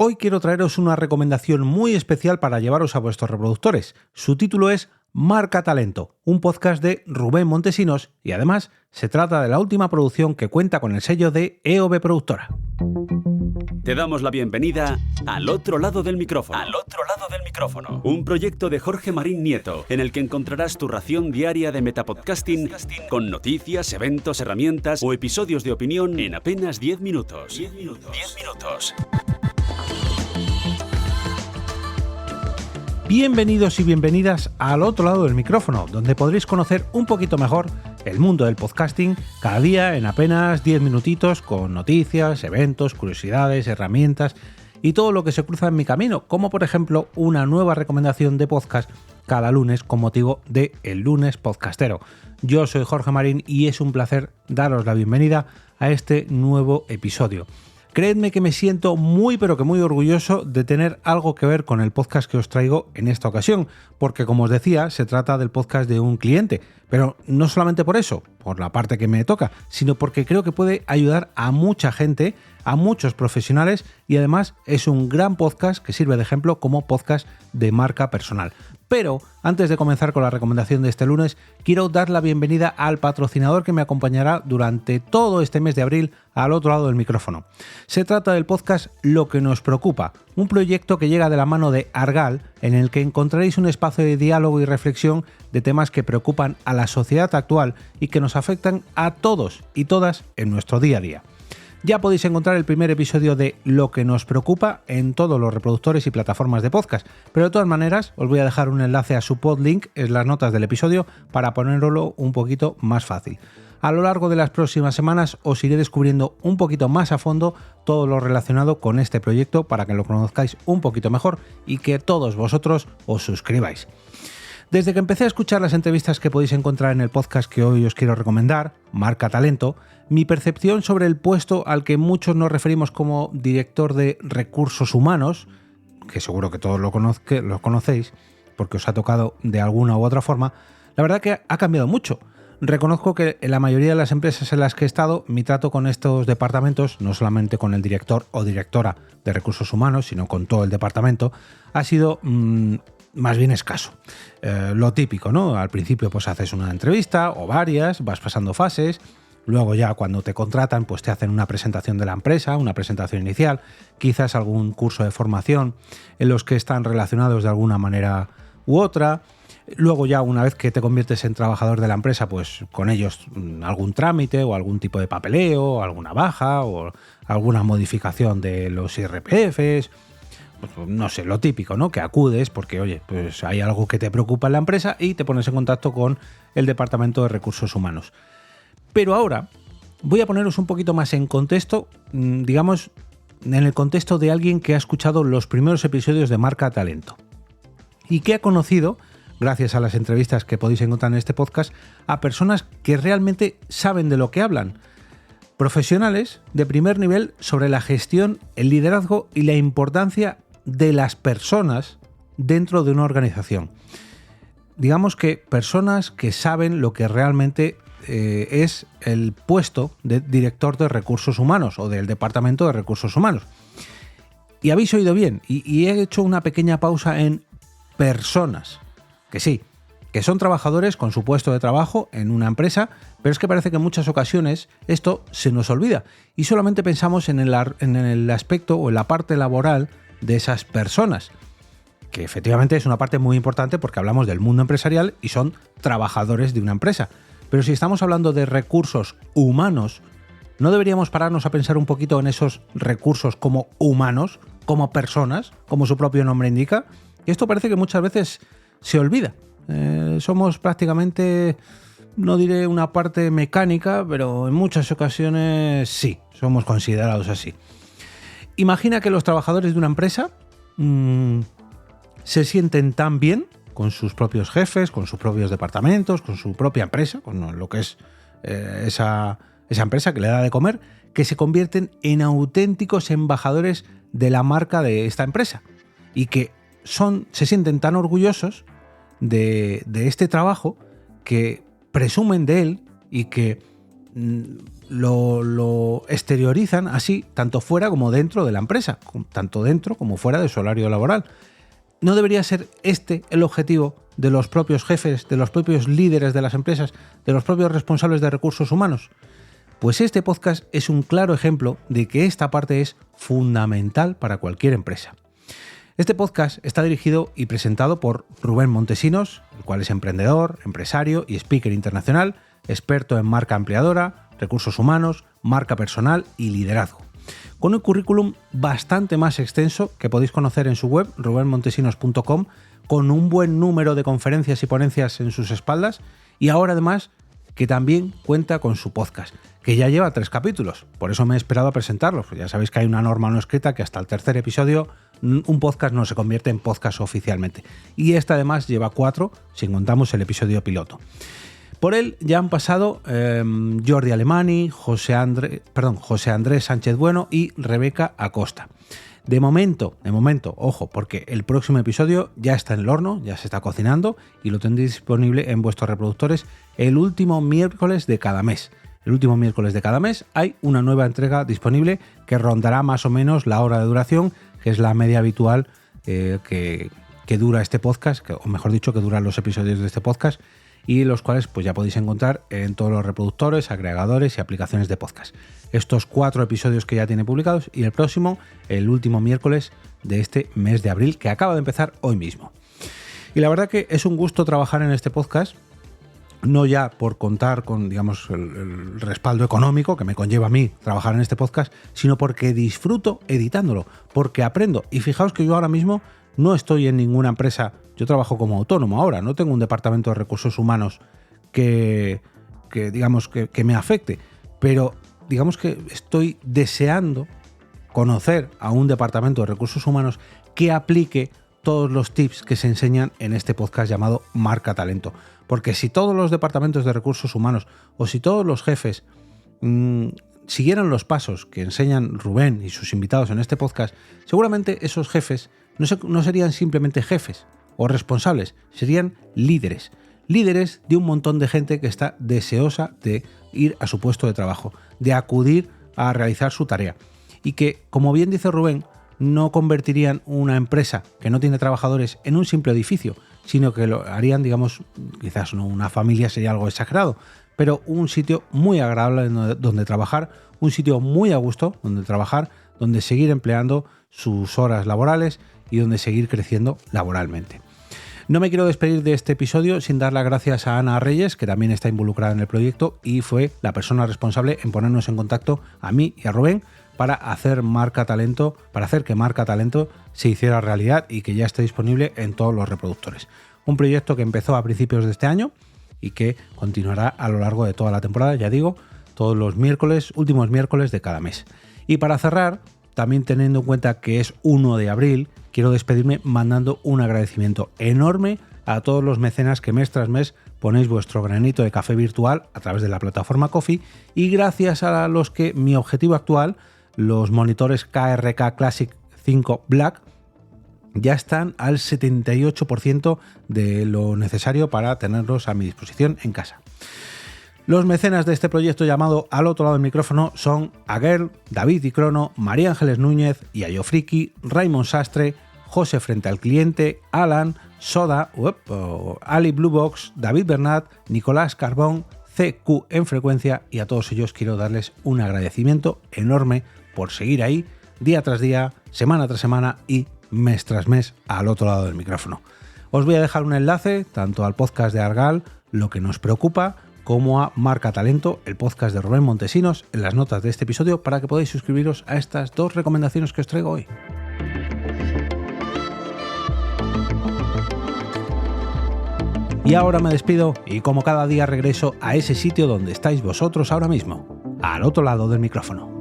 Hoy quiero traeros una recomendación muy especial para llevaros a vuestros reproductores. Su título es Marca Talento, un podcast de Rubén Montesinos y además se trata de la última producción que cuenta con el sello de EOB Productora. Te damos la bienvenida Al Otro Lado del Micrófono. Al Otro Lado del Micrófono. Un proyecto de Jorge Marín Nieto, en el que encontrarás tu ración diaria de metapodcasting con noticias, eventos, herramientas o episodios de opinión en apenas 10 minutos. 10 minutos. Bienvenidos y bienvenidas al otro lado del micrófono, donde podréis conocer un poquito mejor el mundo del podcasting cada día en apenas 10 minutitos con noticias, eventos, curiosidades, herramientas y todo lo que se cruza en mi camino, como por ejemplo una nueva recomendación de podcast cada lunes con motivo de El Lunes Podcastero. Yo soy Jorge Marín y es un placer daros la bienvenida a este nuevo episodio. Creedme que me siento muy pero que muy orgulloso de tener algo que ver con el podcast que os traigo en esta ocasión, porque como os decía, se trata del podcast de un cliente, pero no solamente por eso, por la parte que me toca, sino porque creo que puede ayudar a mucha gente, a muchos profesionales y además es un gran podcast que sirve de ejemplo como podcast de marca personal. Pero antes de comenzar con la recomendación de este lunes, quiero dar la bienvenida al patrocinador que me acompañará durante todo este mes de abril al otro lado del micrófono. Se trata del podcast Lo que nos preocupa, un proyecto que llega de la mano de Argal, en el que encontraréis un espacio de diálogo y reflexión de temas que preocupan a la sociedad actual y que nos afectan a todos y todas en nuestro día a día. Ya podéis encontrar el primer episodio de Lo que nos preocupa en todos los reproductores y plataformas de podcast, pero de todas maneras os voy a dejar un enlace a su podlink en las notas del episodio para ponéroslo un poquito más fácil. A lo largo de las próximas semanas os iré descubriendo un poquito más a fondo todo lo relacionado con este proyecto para que lo conozcáis un poquito mejor y que todos vosotros os suscribáis. Desde que empecé a escuchar las entrevistas que podéis encontrar en el podcast que hoy os quiero recomendar, Marca Talento, mi percepción sobre el puesto al que muchos nos referimos como director de recursos humanos, que seguro que todos lo conocéis porque os ha tocado de alguna u otra forma, la verdad que ha cambiado mucho. Reconozco que en la mayoría de las empresas en las que he estado, mi trato con estos departamentos, no solamente con el director o directora de recursos humanos, sino con todo el departamento, ha sido más bien escaso. Lo típico, ¿no? Al principio pues haces una entrevista o varias, vas pasando fases, luego ya cuando te contratan pues te hacen una presentación de la empresa, una presentación inicial, quizás algún curso de formación en los que están relacionados de alguna manera u otra. Luego ya una vez que te conviertes en trabajador de la empresa, pues con ellos algún trámite o algún tipo de papeleo, alguna baja o alguna modificación de los IRPFs. Pues no sé, lo típico, ¿no? Que acudes porque, oye, pues hay algo que te preocupa en la empresa y te pones en contacto con el Departamento de Recursos Humanos. Pero ahora voy a poneros un poquito más en contexto, digamos, en el contexto de alguien que ha escuchado los primeros episodios de Marca Talento y que ha conocido, gracias a las entrevistas que podéis encontrar en este podcast, a personas que realmente saben de lo que hablan. Profesionales de primer nivel sobre la gestión, el liderazgo y la importancia de las personas dentro de una organización. Digamos que personas que saben lo que realmente es el puesto de director de recursos humanos o del departamento de recursos humanos. Y habéis oído bien, y he hecho una pequeña pausa en personas, que sí, que son trabajadores con su puesto de trabajo en una empresa, pero es que parece que en muchas ocasiones esto se nos olvida y solamente pensamos en el aspecto o en la parte laboral de esas personas, que efectivamente es una parte muy importante porque hablamos del mundo empresarial y son trabajadores de una empresa. Pero si estamos hablando de recursos humanos, ¿no deberíamos pararnos a pensar un poquito en esos recursos como humanos, como personas, como su propio nombre indica? Y esto parece que muchas veces se olvida. Somos prácticamente, no diré una parte mecánica, pero en muchas ocasiones sí, somos considerados así. Imagina que los trabajadores de una empresa se sienten tan bien con sus propios jefes, con sus propios departamentos, con su propia empresa, con lo que es esa empresa que le da de comer, que se convierten en auténticos embajadores de la marca de esta empresa y que se sienten tan orgullosos de este trabajo que presumen de él y que lo exteriorizan así, tanto fuera como dentro de la empresa, tanto dentro como fuera de su horario laboral. ¿No debería ser este el objetivo de los propios jefes, de los propios líderes de las empresas, de los propios responsables de recursos humanos? Pues este podcast es un claro ejemplo de que esta parte es fundamental para cualquier empresa. Este podcast está dirigido y presentado por Rubén Montesinos, el cual es emprendedor, empresario y speaker internacional, experto en marca empleadora, recursos humanos, marca personal y liderazgo. Con un currículum bastante más extenso que podéis conocer en su web, rubenmontesinos.com, con un buen número de conferencias y ponencias en sus espaldas, y ahora además que también cuenta con su podcast, que ya lleva 3 capítulos. Por eso me he esperado a presentarlo. Ya sabéis que hay una norma no escrita que hasta el tercer episodio un podcast no se convierte en podcast oficialmente. Y este además lleva 4, si contamos el episodio piloto. Por él ya han pasado Jordi Alemany, José Andrés Sánchez Bueno y Rebeca Acosta. De momento, ojo, porque el próximo episodio ya está en el horno, ya se está cocinando y lo tendréis disponible en vuestros reproductores el último miércoles de cada mes. El último miércoles de cada mes hay una nueva entrega disponible que rondará más o menos la hora de duración, que es la media habitual que dura este podcast, o mejor dicho, que duran los episodios de este podcast, y los cuales pues ya podéis encontrar en todos los reproductores, agregadores y aplicaciones de podcast. Estos 4 episodios que ya tiene publicados y el próximo, el último miércoles de este mes de abril, que acaba de empezar hoy mismo. Y la verdad que es un gusto trabajar en este podcast, no ya por contar con, digamos, el respaldo económico que me conlleva a mí trabajar en este podcast, sino porque disfruto editándolo, porque aprendo. Y fijaos que yo ahora mismo no estoy en ninguna empresa, yo trabajo como autónomo ahora, no tengo un departamento de recursos humanos que me afecte, pero digamos que estoy deseando conocer a un departamento de recursos humanos que aplique todos los tips que se enseñan en este podcast llamado Marca Talento. Porque si todos los departamentos de recursos humanos o si todos los jefes siguieran los pasos que enseñan Rubén y sus invitados en este podcast, seguramente esos jefes no serían simplemente jefes o responsables, serían líderes. Líderes de un montón de gente que está deseosa de ir a su puesto de trabajo, de acudir a realizar su tarea. Y que, como bien dice Rubén, no convertirían una empresa que no tiene trabajadores en un simple edificio, sino que lo harían, digamos, quizás no una familia sería algo exagerado, pero un sitio muy agradable donde trabajar, un sitio muy a gusto donde trabajar, donde seguir empleando sus horas laborales y donde seguir creciendo laboralmente. No me quiero despedir de este episodio sin dar las gracias a Ana Reyes, que también está involucrada en el proyecto y fue la persona responsable en ponernos en contacto a mí y a Rubén para hacer que Marca Talento se hiciera realidad y que ya esté disponible en todos los reproductores. Un proyecto que empezó a principios de este año y que continuará a lo largo de toda la temporada, ya digo, todos los últimos miércoles de cada mes. Y para cerrar, también teniendo en cuenta que es 1 de abril, quiero despedirme mandando un agradecimiento enorme a todos los mecenas que mes tras mes ponéis vuestro granito de café virtual a través de la plataforma Ko-fi, y gracias a los que mi objetivo actual, los monitores KRK Classic 5 Black, ya están al 78% de lo necesario para tenerlos a mi disposición en casa. Los mecenas de este proyecto llamado Al Otro Lado del Micrófono son Aguel, David y Crono, María Ángeles Núñez, Yayo Friki, Raymond Sastre, José Frente al Cliente, Alan, Soda, Ali Bluebox, David Bernat, Nicolás Carbón, CQ en frecuencia, y a todos ellos quiero darles un agradecimiento enorme por seguir ahí día tras día, semana tras semana y mes tras mes al otro lado del micrófono. Os voy a dejar un enlace tanto al podcast de Argal, Lo que nos preocupa, como a Marca Talento, el podcast de Rubén Montesinos, en las notas de este episodio para que podáis suscribiros a estas 2 recomendaciones que os traigo hoy. Y ahora me despido y como cada día regreso a ese sitio donde estáis vosotros ahora mismo, al otro lado del micrófono.